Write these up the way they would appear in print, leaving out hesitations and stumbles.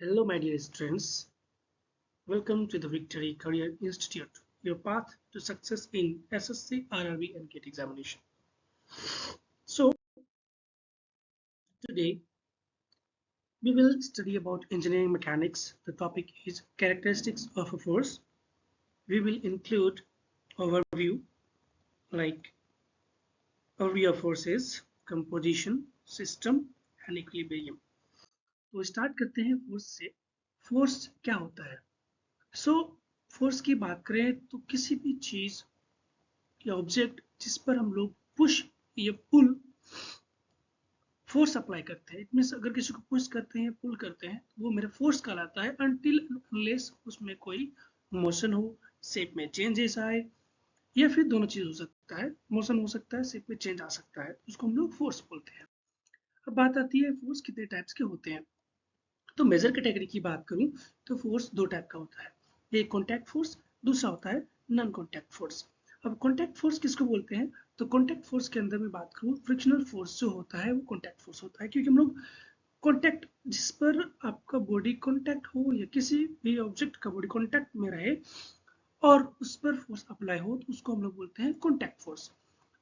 Hello, my dear students. Welcome to the Victory Career Institute, your path to success in SSC, RRB, and GATE examination. So, today we will study about engineering mechanics. The topic is characteristics of a force. We will include overview like overview of forces, composition, system, and equilibrium. तो start करते हैं force से। Force क्या होता है? Force की बात करें तो किसी भी चीज या ऑब्जेक्ट जिस पर हम लोग पुश या पुल फोर्स अप्लाई करते हैं, इट मींस अगर किसी को पुश करते हैं पुल करते हैं तो वो मेरा फोर्स कहलाता है अनटिल अनलेस उसमें कोई मोशन हो, शेप में चेंजेस आए, या फिर दोनों चीज हो सकता है, मोशन हो सकता है, शेप में चेंज आ सकता है, उसको हम लोग फोर्स बोलते हैं। अब बात आती है फोर्स कितने टाइप्स के होते हैं। तो मेजर कैटेगरी की बात करूं तो फोर्स दो टाइप का होता है, एक कॉन्टैक्ट फोर्स, दूसरा होता है नॉन कॉन्टैक्ट फोर्स। अब कॉन्टैक्ट फोर्स किसको बोलते हैं? तो कॉन्टैक्ट फोर्स के अंदर मैं बात करूं, फ्रिक्शनल फोर्स जो होता है वो कॉन्टैक्ट फोर्स होता है, क्योंकि हम लोग कॉन्टैक्ट जिस पर आपका बॉडी कॉन्टैक्ट हो या किसी भी ऑब्जेक्ट का बॉडी कॉन्टैक्ट में रहे और उस पर फोर्स अप्लाई हो तो उसको हम लोग बोलते हैं कॉन्टैक्ट फोर्स।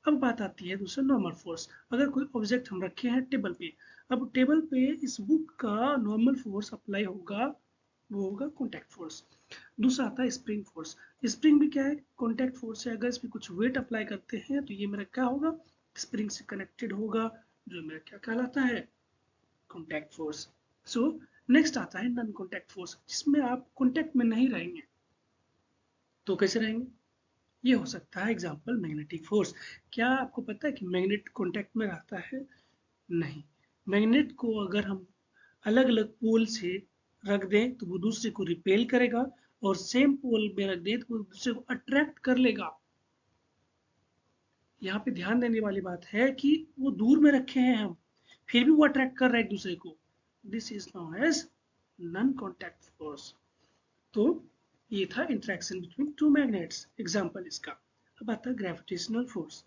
अब बात आती है दूसरा नॉर्मल फोर्स। अगर कोई ऑब्जेक्ट हम रखे हैं टेबल पे, अब टेबल पे इस बुक का नॉर्मल फोर्स अप्लाई होगा, वो होगा कॉन्टैक्ट फोर्स। दूसरा आता है स्प्रिंग फोर्स। स्प्रिंग भी क्या है? कॉन्टैक्ट फोर्स है। अगर इस पर कुछ वेट अप्लाई करते हैं तो ये मेरा क्या होगा? स्प्रिंग से कनेक्टेड होगा, जो मेरा क्या कहलाता है? Contact force. सो नेक्स्ट आता है नॉन कॉन्टैक्ट फोर्स, जिसमें आप कॉन्टैक्ट में नहीं रहेंगे। तो कैसे रहेंगे? ये हो सकता है एग्जाम्पल मैग्नेटिक फोर्स। क्या आपको पता है कि मैग्नेट कॉन्टैक्ट में रहता है? नहीं। मैग्नेट को अगर हम अलग अलग पोल से रख दें तो वो दूसरे को रिपेल करेगा, और सेम पोल में रख दें तो वो दूसरे को अट्रैक्ट कर लेगा। यहाँ पे ध्यान देने वाली बात है कि वो दूर में रखे हैं हम, फिर भी वो अट्रैक्ट कर रहा है एक दूसरे को। This is known as non contact force. तो ये था interaction between two magnets, example इसका। अब आता है ग्रेविटेशनल फोर्स।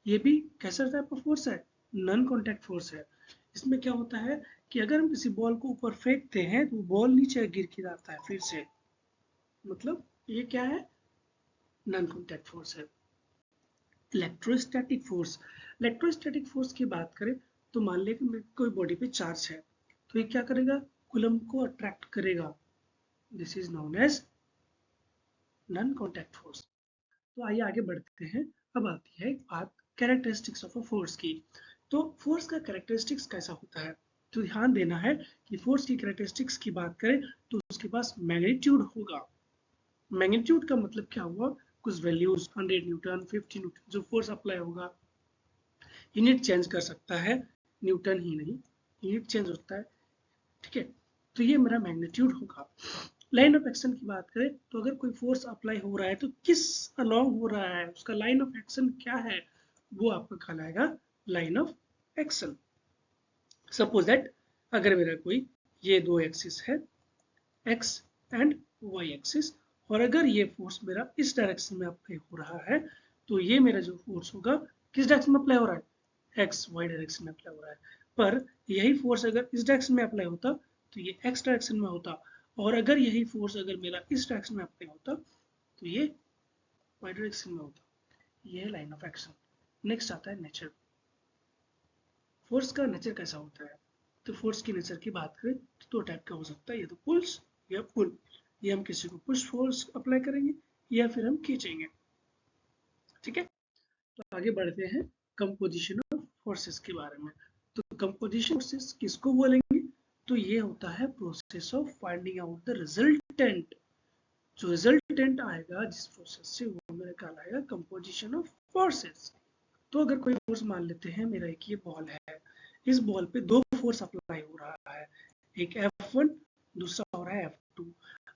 ये भी कैसा टाइप ऑफ फोर्स है? नॉन कॉन्टैक्ट फोर्स है। इसमें क्या होता है कि अगर हम किसी बॉल को ऊपर फेंकते हैं तो बॉल नीचे गिर के आता है फिर से, मतलब ये क्या है? नॉन कॉन्टैक्ट फोर्स है। Electrostatic force. इलेक्ट्रोस्टैटिक फोर्स की बात करें तो मान लें कि कोई बॉडी पे चार्ज है, तो ये क्या करेगा? कूलम को अट्रैक्ट करेगा। This is known as non contact force. तो आइए आगे बढ़ते हैं। अब आती है बात कैरेक्टरिस्टिक्स ऑफ अ फोर्स की। तो फोर्स का कैरेक्टरिस्टिक्स कैसा होता है? तो ध्यान देना है कि फोर्स की कैरेक्टरिस्टिक्स की बात करें तो उसके पास मैग्नीट्यूड होगा। मैग्नीट्यूड का मतलब क्या हुआ? कुछ वैल्यूज 100 न्यूटन, 50 न्यूटन, जो फोर्स अप्लाई होगा। यूनिट चेंज कर सकता है, न्यूटन ही नहीं, यूनिट चेंज होता है। ठीक है, तो ये मेरा मैग्नीट्यूड होगा। लाइन ऑफ एक्शन की बात करें तो अगर कोई फोर्स अप्लाई हो रहा है तो किस अलोंग हो रहा है, उसका लाइन ऑफ एक्शन क्या है, वो आपका कहलाएगा line of action. Suppose that अगर मेरा कोई ये दो एक्सिस है, एक्स एंड वाई एक्सिस, और अगर ये फोर्स मेरा इस डायरेक्शन में अप्लाई हो रहा है तो ये मेरा जो फोर्स होगा किस डायरेक्शन में अप्लाई हो रहा है? एक्स वाई डायरेक्शन में अप्लाई हो रहा है। पर यही फोर्स अगर इस डायरेक्शन में अप्लाई होता तो ये एक्स डायरेक्शन में होता, और अगर यही फोर्स अगर मेरा इस डायरेक्शन में अप्लाई होता तो ये वाई डायरेक्शन में होता। ये है लाइन ऑफ एक्शन। नेक्स्ट आता है नेचर। फोर्स का नेचर कैसा होता है? तो फोर्स की नेचर की बात करें तो दो टाइप का हो सकता है, या तो पुल्स या पुल। ये हम किसी को पुश फोर्स अप्लाई करेंगे या फिर हम खींचेंगे। ठीक है, तो आगे बढ़ते हैं कंपोजिशन ऑफ फोर्सेस के बारे में। तो कंपोजिशन फोर्सेस किसको बोलेंगे? तो ये होता है process of finding out the resultant. जो रिजल्टेंट आएगा जिस प्रोसेस से, वो मेरा कहलाएगा कंपोजिशन ऑफ फोर्सेस। तो अगर कोई फोर्स मान लेते हैं मेरा एक ये बॉल है, इस बॉल पे दो फोर्स अप्लाई हो रहा है, एक F1, दूसरा हो रहा है F2।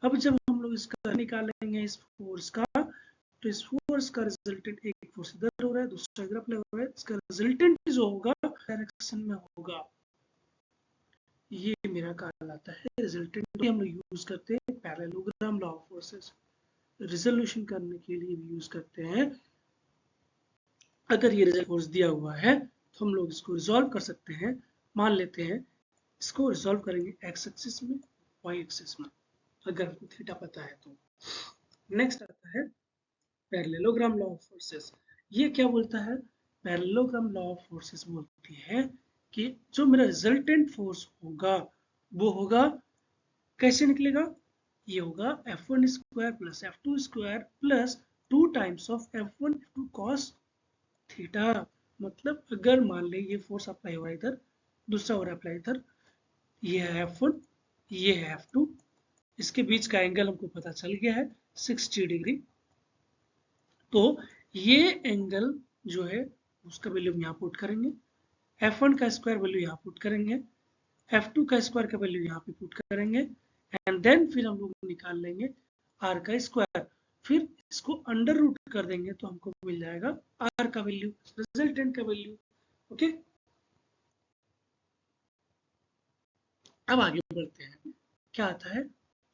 अब जब हम लोग इसका निकालेंगे इस फोर्स का, तो इस फोर्स का रिजल्टेंट, एक फोर्स इधर हो रहा है दूसरा इधर अप्लाई हो रहा है, इसका रिजल्टेंट जो होगा डायरेक्शन में होगा, ये मेरा कहलाता है रिजल्टेंट। हम लोग यूज करते हैं parallelogram law of forces, resolution करने के लिए भी यूज करते हैं। अगर ये रिजल्ट फोर्स दिया हुआ है तो हम लोग इसको रिजॉल्व कर सकते हैं। मान लेते हैं इसको रिजॉल्व करेंगे एक्स एक्सिस में, y एक्सिस में, अगर हमको थीटा पता है तो। नेक्स्ट आता है पैरेललोग्राम लॉ ऑफ फोर्सेस। ये क्या बोलता है? पैरेललोग्राम लॉ ऑफ फोर्सेस बोलती है कि जो मेरा रिजल्टेंट फोर्स होगा वो होगा, कैसे निकलेगा? ये होगा F1 square plus F2 square plus 2 times of F1 F2 cos theta. मतलब अगर मान ले ये फोर्स अप्लाई हो रहा है इधर, दूसरा हो रहा है अप्लाई इधर, ये है F1, ये है F2, इसके बीच का एंगल हमको पता चल गया है 60 डिग्री। तो ये एंगल जो है उसका वैल्यू हम यहाँ पुट करेंगे, F1 का स्क्वायर वैल्यू यहाँ पुट करेंगे, F2 का स्क्वायर का वैल्यू यहाँ पे पुट करेंगे, एंड देन फिर हम लोग निकाल लेंगे R का स्क्वायर, फिर इसको अंडर रूट कर देंगे तो हमको मिल जाएगा R का वैल्यू, रिजल्टेंट का वैल्यू। ओके, अब आगे बढ़ते हैं। क्या आता है?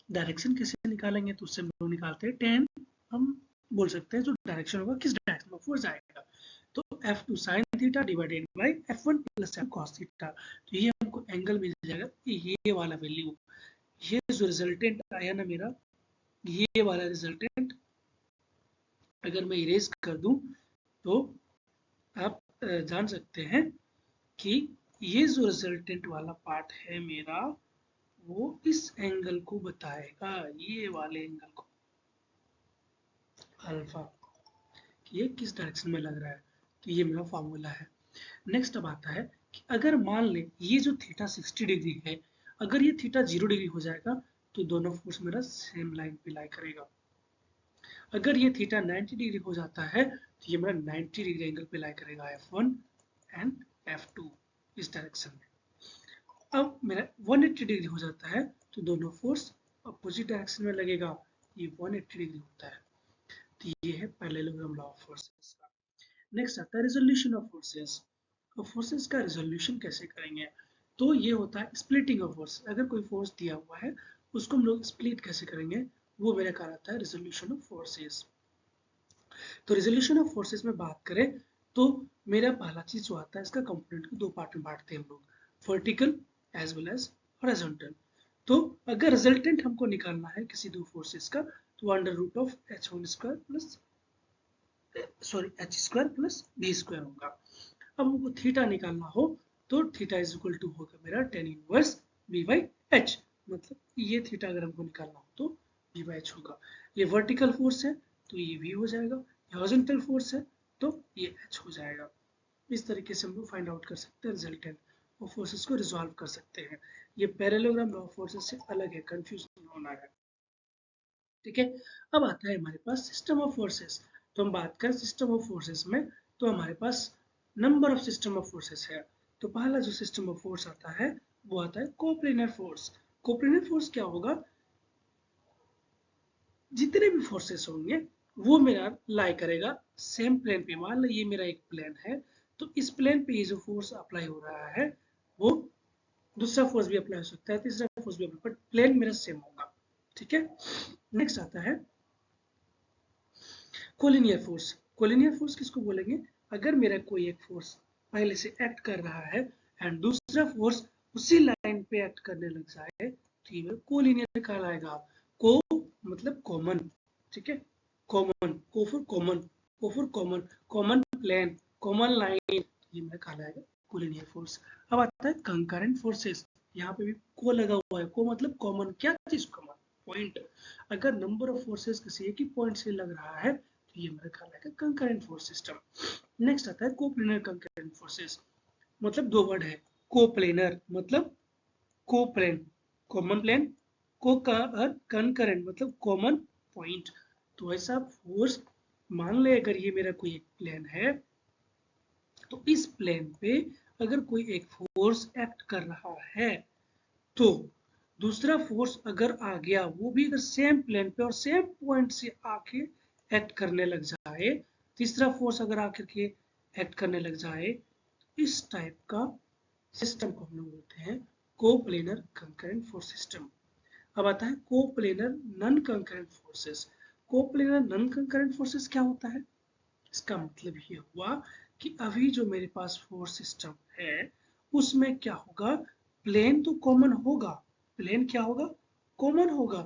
डायरेक्शन कैसे निकालेंगे? तो उससे हम लोग निकालते हैं tan, हम बोल सकते हैं जो डायरेक्शन होगा किस डायरेक्शन में फोर्स आएगा, तो F2 sin theta divided by F1 plus F cos theta. तो ये हमको एंगल मिल जाएगा, ये वाला वैल्यू, ये जो रिजल्टेंट आया ना मेरा, ये वाला रिजल्टेंट अगर मैं इरेज कर दूं तो आप जान सकते हैं कि ये जो रिजल्टेंट वाला पार्ट है मेरा, वो इस एंगल को बताएगा, ये वाले एंगल को, अल्फा, कि ये किस डायरेक्शन में लग रहा है। तो ये मेरा फॉर्मूला है। नेक्स्ट अब आता है कि अगर मान ले ये जो थीटा 60 डिग्री है, अगर ये थीटा 0 डिग्री हो जाएगा तो दोनों फोर्स मेरा सेम लाइन पे लाई करेगा। अगर ये थीटा 90 डिग्री हो जाता है तो ये मेरा 90 डिग्री एंगल पे लाई करेगा F1 एंड F2 इस डायरेक्शन में। अब मेरा 180 डिग्री हो जाता है तो दोनों फोर्स अपोजिट डायरेक्शन में लगेगा, ये 180 डिग्री होता है। तो ये है पैरेललोग्राम लॉ ऑफ फोर्सेस का। नेक्स्ट आता है रिजोल्यूशन ऑफ फोर्सेस। तो फोर्सेस का रिजोल्यूशन कैसे करेंगे? तो ये होता है स्प्लिटिंग ऑफ फोर्स। अगर कोई फोर्स दिया हुआ है उसको हम लोग स्प्लिट कैसे करेंगे, वो मेरा कहलाता है रिजोल्यूशन ऑफ फोर्सेस। तो रिजोल्यूशन ऑफ फोर्सेस में बात करें तो मेरा पहला चीज जो आता है, इसका कंपोनेंट को दो पार्ट में बांटते हैं हम लोग, vertical as well as horizontal. तो अगर रिजल्टेंट हमको निकालना है किसी दो फोर्सेस का तो under root of h1 square plus h square plus b square होगा। अब हमको थीटा निकालना हो तो थीटा इज इक्वल टू होगा मेरा tan inverse b by h, मतलब ये थीटा अगर हमको निकालना हो तो b बाई h होगा। ये वर्टिकल फोर्स है तो ये v हो जाएगा, ये हॉरिजॉन्टल फोर्स है तो ये h हो जाएगा। इस तरीके से हम लोग फाइंड आउट कर सकते हैं रिजल्टेंट और फोर्सेस को रिजॉल्व कर सकते हैं। ये पैरेललोग्राम लॉ ऑफ फोर्सेस से अलग है, कंफ्यूज नहीं होना है। ठीक है, अब आता है हमारे पास सिस्टम ऑफ फोर्सेस। तो हम बात करें सिस्टम ऑफ फोर्सेस में तो हमारे पास number of system of forces है। तो पहला जो सिस्टम ऑफ फोर्स आता है वो आता है कोप्लेनर फोर्स। कोप्लेनर फोर्स क्या होगा? जितने भी फोर्सेस होंगे वो मेरा लाई करेगा सेम प्लेन पे। मान लो ये मेरा एक प्लेन है तो इस प्लेन पे ये जो फोर्स अप्लाई हो रहा है वो दूसरा फोर्स भी अप्लाई हो सकता है, तीसरा फोर्स भी अप्लाई, बट प्लेन मेरा सेम होगा। ठीक है, नेक्स्ट आता है कोलिनियर फोर्स। कोलिनियर फोर्स किसको बोलेंगे? अगर मेरा कोई एक फोर्स पहले से एक्ट कर रहा है एंड दूसरा फोर्स उसी लाइन पे एक्ट करने लग जाए तो ये मेरा कोलिनियर कहलाएगा। को मतलब कॉमन, ठीक है, common, co for common, co for common, common plane, common line, ये मेरा कहलाएगा कोलिनियर फोर्स। अब आता है कंकरेंट फोर्सेस। यहाँ पे भी को लगा हुआ है, को मतलब कॉमन, क्या चीज कॉमन? पॉइंट। अगर नंबर ऑफ फोर्सेस किसी एक ही पॉइंट से लग रहा है तो ये मेरा कहलाएगा कंकरेंट फोर्स सिस्टम। नेक्स्ट आता है कोप्लेनर कंकरेंट फोर्सेस। मतलब दो वर्ड है, कोप्लेनर मतलब कोप्लेन, कॉमन प्लेन, को कंकरेंट मतलब कॉमन पॉइंट। तो ऐसा फोर्स, मान ले अगर ये मेरा कोई एक प्लेन है तो इस प्लेन पे अगर कोई एक फोर्स एक्ट कर रहा है तो दूसरा फोर्स अगर आ गया वो भी अगर सेम प्लेन पे और सेम पॉइंट से आके एक्ट करने लग जाए, तीसरा फोर्स अगर आकर के एक्ट करने लग जाए, इस टाइप का सिस्टम को हम लोग बोलते हैं कोप्लेनर कंकरेंट फोर्स सिस्टम। अब आता है coplanar non concurrent forces. Coplanar non concurrent forces क्या होता है? इसका मतलब ये हुआ कि अभी जो मेरे पास फोर्स सिस्टम है उसमें क्या होगा, प्लेन तो कॉमन होगा, प्लेन क्या होगा? कॉमन होगा,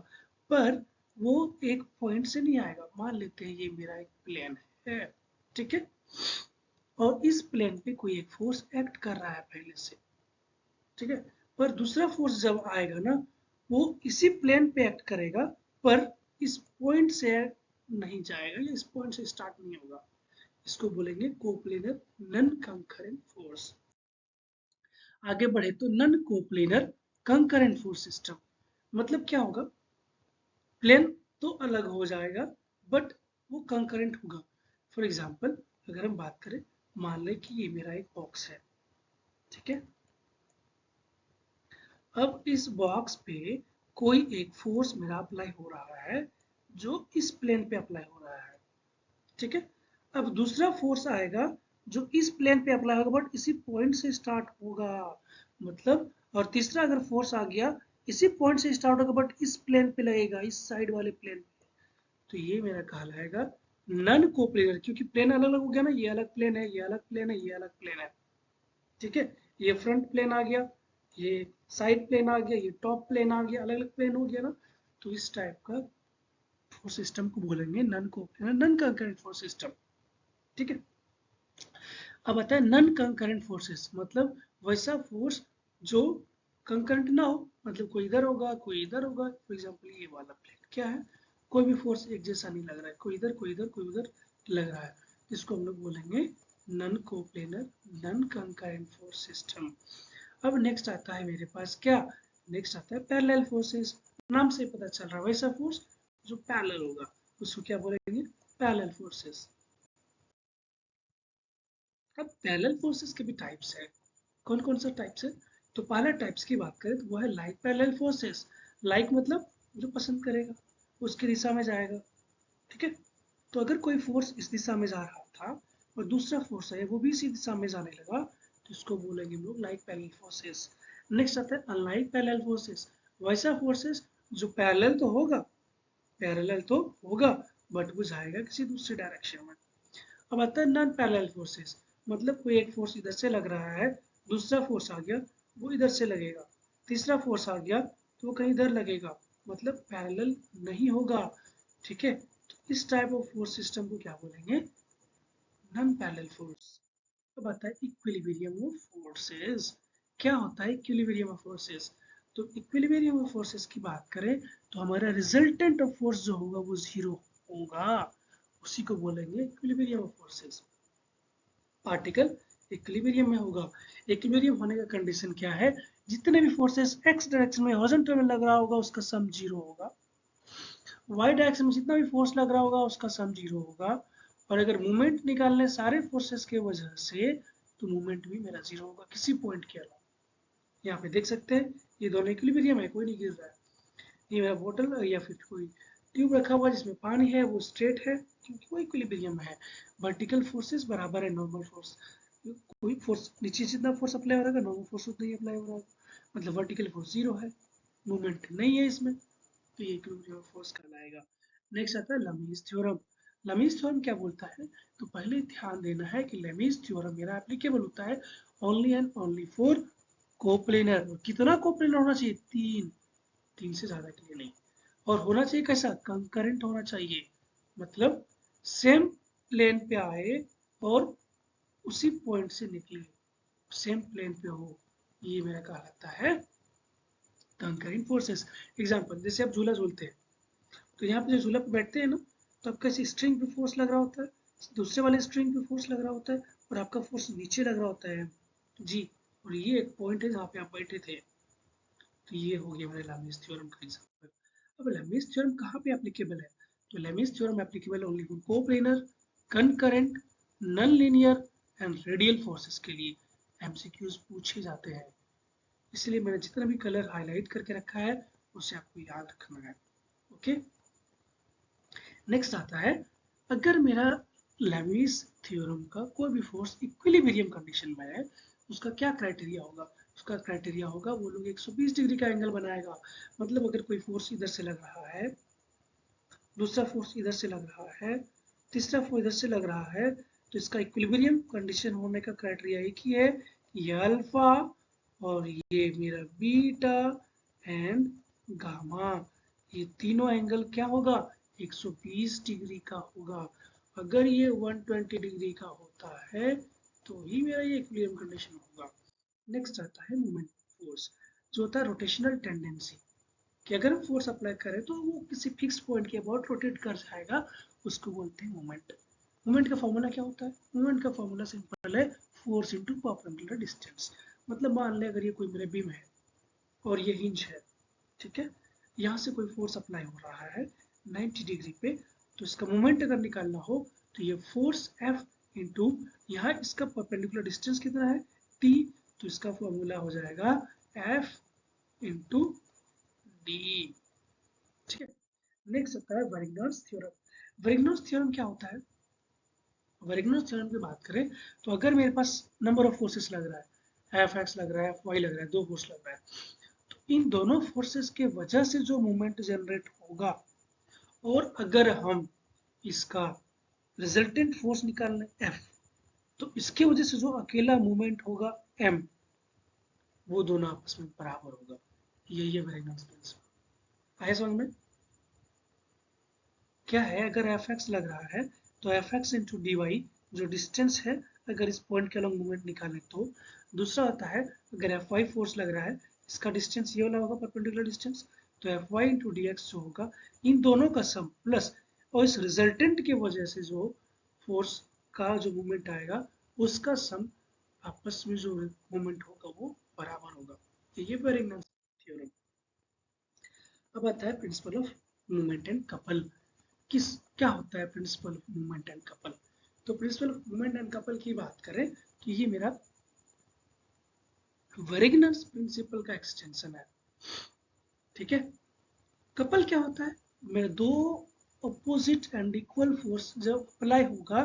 पर वो एक पॉइंट से नहीं आएगा। मान लेते हैं ये मेरा एक प्लेन है, ठीक है, और इस प्लेन पे कोई एक फोर्स एक्ट कर रहा है पहले से, ठीक है, पर दूसरा फोर्स जब आएगा ना, वो इसी प्लेन पे एक्ट करेगा, पर इस पॉइंट से नहीं जाएगा, या इस पॉइंट से स्टार्ट नहीं होगा। इसको बोलेंगे कोप्लेनर नन कंकरेंट फोर्स। आगे बढ़े तो non coplanar concurrent force system, मतलब क्या होगा, प्लेन तो अलग हो जाएगा, बट वो कंकरेंट होगा। फॉर एग्जाम्पल अगर हम बात करें, मान लें कि ये मेरा एक बॉक्स है, ठीक है, अब इस बॉक्स पे कोई एक फोर्स मेरा अप्लाई हो रहा है, जो इस प्लेन पे अप्लाई हो रहा है, ठीक है, अब दूसरा फोर्स आएगा जो इस प्लेन पे अप्लाई होगा, बट इसी पॉइंट से स्टार्ट होगा, मतलब, और तीसरा अगर फोर्स आ गया इसी पॉइंट से स्टार्ट होगा, बट इस प्लेन पे लगेगा, इस साइड वाले प्लेन पे, तो ये मेरा कहलाएगा नन कोप्लेनर, क्योंकि प्लेन अलग अलग हो गया ना, ये अलग प्लेन है, ये अलग प्लेन है, ये अलग प्लेन है, ठीक है, ये फ्रंट प्लेन आ गया, ये साइड प्लेन आ गया, ये टॉप प्लेन आ गया, अलग अलग प्लेन हो गया ना, तो इस टाइप का फोर्स सिस्टम को बोलेंगे non coplanar non concurrent force system, ठीक है। अब आता है नन कंकरेंट फोर्सेस, मतलब वैसा फोर्स जो कंकरेंट ना हो, मतलब कोई इधर होगा कोई इधर होगा। फॉर एग्जांपल ये वाला प्लेन क्या है, कोई भी फोर्स एक जैसा नहीं लग रहा है, कोई इधर कोई इधर कोई उधर लग रहा है, इसको हम लोग बोलेंगे non coplanar non concurrent force system. अब नेक्स्ट आता है मेरे पास क्या, नेक्स्ट आता है पैरेलल फोर्सेस। नाम से पता चल रहा है वैसा फोर्स जो पैरेलल होगा, उसको क्या बोलेंगे, पैरेलल फोर्सेस। अब पैरेलल फोर्सेस के भी टाइप्स है, कौन कौन सा टाइप्स है, तो पहला टाइप्स की बात करें तो वो है लाइक पैरेलल फोर्सेस। लाइक मतलब जो पसंद करेगा उसकी दिशा में जाएगा, ठीक है, तो अगर कोई फोर्स इस दिशा में जा रहा था और दूसरा फोर्स है वो भी इसी दिशा में जाने लगा, तो इसको बोलेंगे हम लोग लाइक पैरेलल फोर्सेस। नेक्स्ट आता है अनलाइक पैरेलल फोर्सेस, वैसा फोर्सेस जो पैरेलल तो होगा, बट वो जाएगा किसी दूसरी डायरेक्शन में। अब आता है नॉन पैरेलल फोर्सेस, मतलब कोई एक फोर्स इधर से लग रहा है, दूसरा फोर्स आ गया वो इधर से लगेगा, तीसरा फोर्स आ गया तो वो कहीं इधर लगेगा, मतलब पैरेलल नहीं होगा, ठीक है, तो इस टाइप ऑफ फोर्स सिस्टम को क्या बोलेंगे, नॉन पैरेलल फोर्स। अब आता है इक्विलिब्रियम ऑफ फोर्सेस। क्या होता है इक्विलिब्रियम ऑफ फोर्सेस, तो इक्विलिब्रियम ऑफ फोर्सेस की बात करें तो हमारा रिजल्टेंट ऑफ फोर्स जो होगा वो जीरो होगा, उसी को बोलेंगे equilibrium of forces. Particle equilibrium में होगा, इक्विलिब्रियम होने का कंडीशन क्या है, जितने भी फोर्सेस एक्स डायरेक्शन में हॉरिजॉन्टल में लग रहा होगा उसका सम जीरो होगा, वाई डायरेक्शन में जितना भी फोर्स लग रहा होगा उसका सम जीरो होगा, और अगर मूवमेंट निकालने सारे फोर्सेस के वजह से तो मूवमेंट भी मेरा जीरो होगा किसी पॉइंट के अलावा। यहाँ पे देख सकते हैं ये दोनों इक्विलिब्रियम है, कोई नहीं गिर रहा है, ये मेरा बोतल या फिर कोई ट्यूब रखा हुआ है जिसमें पानी है वो स्ट्रेट है क्योंकि वो इक्विलिब्रियम में है। वर्टिकल फोर्सेस बराबर है नॉर्मल फोर्स, कोई फोर्स नीचे जितना फोर्स अप्लाई हो रहा है नॉर्मल फोर्स उतना ही अप्लाई हो रहा है, मतलब वर्टिकल फोर्स जीरो है, मूवमेंट नहीं है इसमें, तो ये इक्विलिब्रियम फोर्स कहलाएगा। नेक्स्ट आता है लमीज थ्योरम। लमीज थ्योरम क्या बोलता है, तो पहले ध्यान देना है कि लमीज थ्योरम मेरा एप्लीकेबल होता है only and only for coplanar. कितना कोप्लेनर होना चाहिए, तीन, तीन से ज्यादा के लिए नहीं, और होना चाहिए कैसा, कंकरेंट होना चाहिए, मतलब सेम प्लेन पे आए और उसी पॉइंट से निकले, सेम प्लेन पे हो, ये मेरा कहलाता है कंकरेंट फोर्सेस। एग्जांपल जैसे आप झूला झूलते हैं, तो यहाँ पे जो झूला पे बैठते हैं ना, तो आपका इस स्ट्रिंग पे फोर्स लग रहा होता है, दूसरे वाले स्ट्रिंग पे फोर्स लग रहा होता है, और आपका फोर्स नीचे लग रहा होता है जी, और ये एक पॉइंट है जहाँ पे आप बैठे थे, तो ये हो गया मेरे लैमिस थ्योरम का एग्जांपल। अब लैमिस थ्योरम कहाँ पे एप्लीकेबल है, तो Lami's theorem applicable only for coplanar, concurrent, non linear and radial forces के लिए एमसीक्यूज पूछे जाते हैं, इसलिए मैंने जितना भी कलर हाईलाइट करके रखा है उसे आपको याद रखना है, ओके। नेक्स्ट आता है, अगर मेरा लैमिस थ्योरम का कोई भी फोर्स इक्विलिब्रियम कंडीशन में है, उसका क्या क्राइटेरिया होगा, उसका क्राइटेरिया होगा वो लोग 120 डिग्री का एंगल बनाएगा, मतलब अगर कोई फोर्स इधर से लग रहा है, दूसरा फोर्स इधर से लग रहा है, तीसरा फोर्स इधर से लग रहा है, तो इसका इक्विलिब्रियम कंडीशन होने का क्राइटेरिया एक ही है, ये अल्फा और ये मेरा बीटा एंड गामा। ये तीनों एंगल क्या होगा, 120 डिग्री का होगा। अगर ये 120 डिग्री का होता है तो ही मेरा ये इक्विलिब्रियम कंडीशन होगा। नेक्स्ट आता है मोमेंट फोर्स, जो होता है रोटेशनल टेंडेंसी, कि अगर हम फोर्स अप्लाई करें तो वो किसी फिक्स पॉइंट के अबाउट रोटेट कर जाएगा, उसको बोलते हैं मोमेंट। मोमेंट का फॉर्मूला क्या होता है, मोमेंट का फॉर्मूला सिंपल है, फोर्स इनटू परपेंडिकुलर डिस्टेंस। मतलब मान लें अगर ये कोई मेरा बीम है और ये हिंज है, ठीक है, यहाँ से कोई फोर्स अप्लाई हो रहा है 90 डिग्री पे, तो इसका मोमेंट अगर निकालना हो तो ये फोर्स F इंटू यहाँ इसका परपेंडिकुलर डिस्टेंस कितना है T, तो इसका फॉर्मूला हो जाएगा F इंटू डी। ठीक है, नेक्स्ट आता है वेरिग्नर्स थ्योरम। वेरिग्नर्स थ्योरम क्या होता है, वेरिग्नर्स थ्योरम की बात करें तो अगर मेरे पास नंबर ऑफ फोर्सेस लग रहा है, एफ एक्स लग रहा है, एफ वाई लग रहा है, दो फोर्स लग रहा है, तो इन दोनों फोर्सेस के वजह से जो मूवमेंट जनरेट होगा, और अगर हम इसका रिजल्टेंट फोर्स निकाल लें एफ, तो इसके वजह से जो अकेला मूवमेंट होगा एम, वो दोनों आपस में बराबर होगा। यही है वेरिग्नर्स प्रिंसिपल। आए समझ में, क्या है, अगर एफ एक्स लग रहा है तो F X into D Y, जो डिस्टेंस है अगर इस पॉइंट के अलॉन्ग मूवमेंट निकालें तो। दूसरा होता है अगर एफ वाई फोर्स लग रहा है, इसका डिस्टेंस ये वाला होगा परपेंडिकुलर डिस्टेंस, तो F Y into D X जो होगा, इन दोनों का सम प्लस, और इस रिजल्टेंट की वजह से जो फोर्स का जो मूवमेंट आएगा उसका सम, आपस में जो मूवमेंट होगा वो बराबर होगा। ये वेरिग्नर्स थ्योरम। अब आता है principle of movement and couple. किस क्या होता है principle of movement and couple, तो principle of movement and couple की बात करें तो ये मेरा वेरिग्नर्स प्रिंसिपल का एक्सटेंशन है। ठीक है, कपल क्या होता है, मेरे दो अपोजिट एंड इक्वल फोर्स जब अप्लाई होगा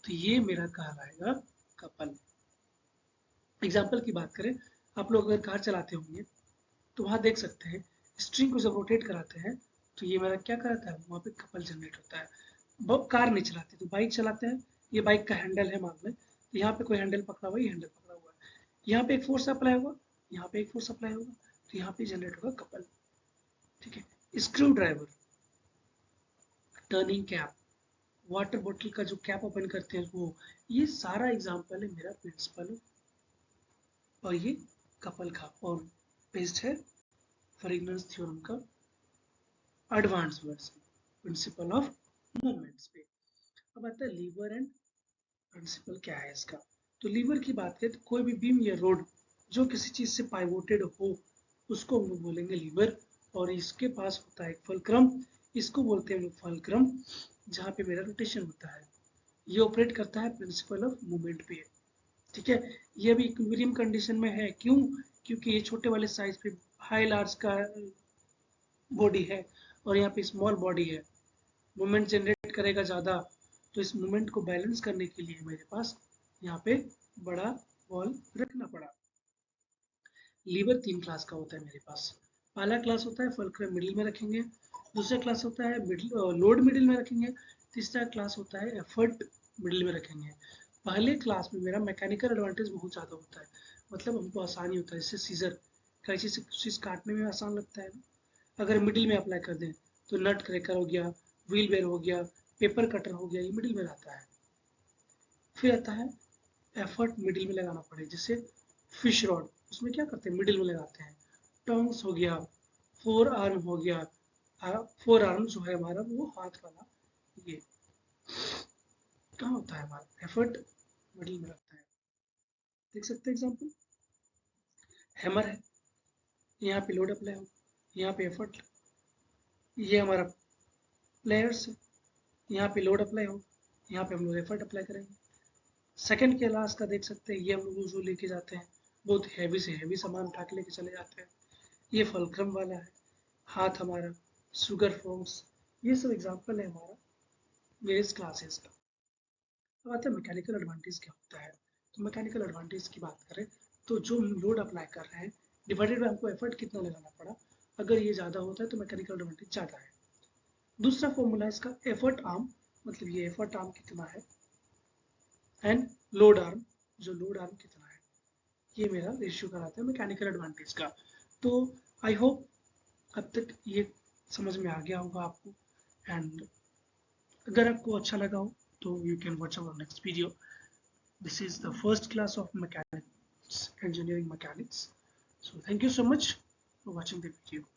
तो ये मेरा कहलाएगा कपल। एग्जाम्पल की बात करें, आप लोग अगर कार चलाते होंगे तो वहां देख सकते हैं स्ट्रिंग को जब रोटेट कराते हैं तो ये मेरा क्या कराता है, वहां पे कपल जनरेट होता है। कार नहीं चलाते तो बाइक चलाते हैं, ये बाइक का हैंडल है मान लें, तो यहाँ पे कोई हैंडल पकड़ा हुआ है, ये हैंडल पकड़ा हुआ है, यहाँ पे एक फोर्स अप्लाई होगा, यहाँ पे एक फोर्स अप्लाई होगा, तो यहाँ पे जनरेट होगा कपल। ठीक है, screw driver, turning cap, water बोतल का जो कैप ओपन करते हैं वो, ये सारा एग्जाम्पल है मेरा प्रिंसिपल और ये कपल का, और बेस्ड है वेरिग्नर्स थ्योरम का advance version, principle of movements पे। अब आता है लीवर एंड प्रिंसिपल क्या है इसका, तो लीवर की बात करें तो कोई भी बीम या रोड जो किसी चीज से पाइवोटेड हो उसको हम लोग बोलेंगे लीवर, और इसके पास होता है एक फलक्रम, इसको बोलते हैं फलक्रम, जहाँ पे मेरा रोटेशन होता है। ये ऑपरेट करता है प्रिंसिपल ऑफ मूवमेंट पे। ठीक है, ये भी इक्विलिब्रियम कंडीशन में है, क्यों, क्योंकि ये छोटे वाले साइज पे हाई लार्ज का बॉडी है और यहाँ पे स्मॉल बॉडी है, मूवमेंट जनरेट करेगा ज़्यादा, तो इस मूवमेंट को बैलेंस करने के लिए मेरे पास यहाँ पे बड़ा बॉल रखना पड़ा। लीवर तीन क्लास का होता है मेरे पास, पहला क्लास होता है फुलक्रम मिडिल में रखेंगे, दूसरा क्लास होता है लोड मिडिल में रखेंगे, तीसरा क्लास होता है एफर्ट मिडिल में रखेंगे। पहले क्लास में मेरा मैकेनिकल एडवांटेज बहुत ज़्यादा होता है, मतलब हमको आसानी होता है, जैसे सीजर, कैंची से चीज़ काटने में आसान लगता है। अगर मिडिल में अप्लाई कर दें तो नट क्रैकर हो गया, व्हील बेयर हो गया, पेपर कटर हो गया, ये मिडिल में रहता है। फिर आता है एफर्ट मिडिल में लगाना पड़े, जैसे फिश रॉड, उसमें क्या करते हैं मिडिल में लगाते हैं। टोंग्स हो गया, फोर आर्म हो गया, फोर आर्म जो है हमारा वो हाथ वाला, ये कहाँ होता है हमारा, एफर्ट मिडिल में लगता है। देख सकते हैं एग्जाम्पल, हैमर है, यहाँ पे लोड अप्लाई हो, यहाँ पे एफर्ट, ये हमारा प्लेयर्स है, यहाँ पे लोड अप्लाई हो, यहाँ पे हम लोग एफर्ट अप्लाई करेंगे। सेकंड क्लास का देख सकते हैं, ये हम लोग जो लेके जाते हैं, बहुत हैवी से हैवी सामान उठा के लेके चले जाते हैं। ये फलक्रम वाला है, हाथ हमारा, सुगर फॉर्म्स, ये सब एग्जाम्पल है हमारा वेरियस क्लासेस का। अब आता है मैकेनिकल एडवांटेज क्या होता है, तो मैकेनिकल एडवांटेज की बात करें तो जो लोड अप्लाई कर रहे हैं डिवाइडेड बाय हमको एफर्ट कितना लगाना पड़ा, अगर ये ज़्यादा होता है तो मैकेनिकल एडवांटेज ज़्यादा है। दूसरा फॉर्मूला है इसका एफर्ट आर्म, मतलब ये एफर्ट आर्म कितना है, एंड लोड आर्म, जो लोड आर्म कितना है, ये मेरा रेशियो कराता है मैकेनिकल एडवांटेज का। तो आई होप अब तक ये समझ में आ गया होगा आपको, एंड अगर आपको अच्छा लगा हो तो you can watch our next video. This is the first class of mechanics, engineering mechanics. So thank you so much for watching the video.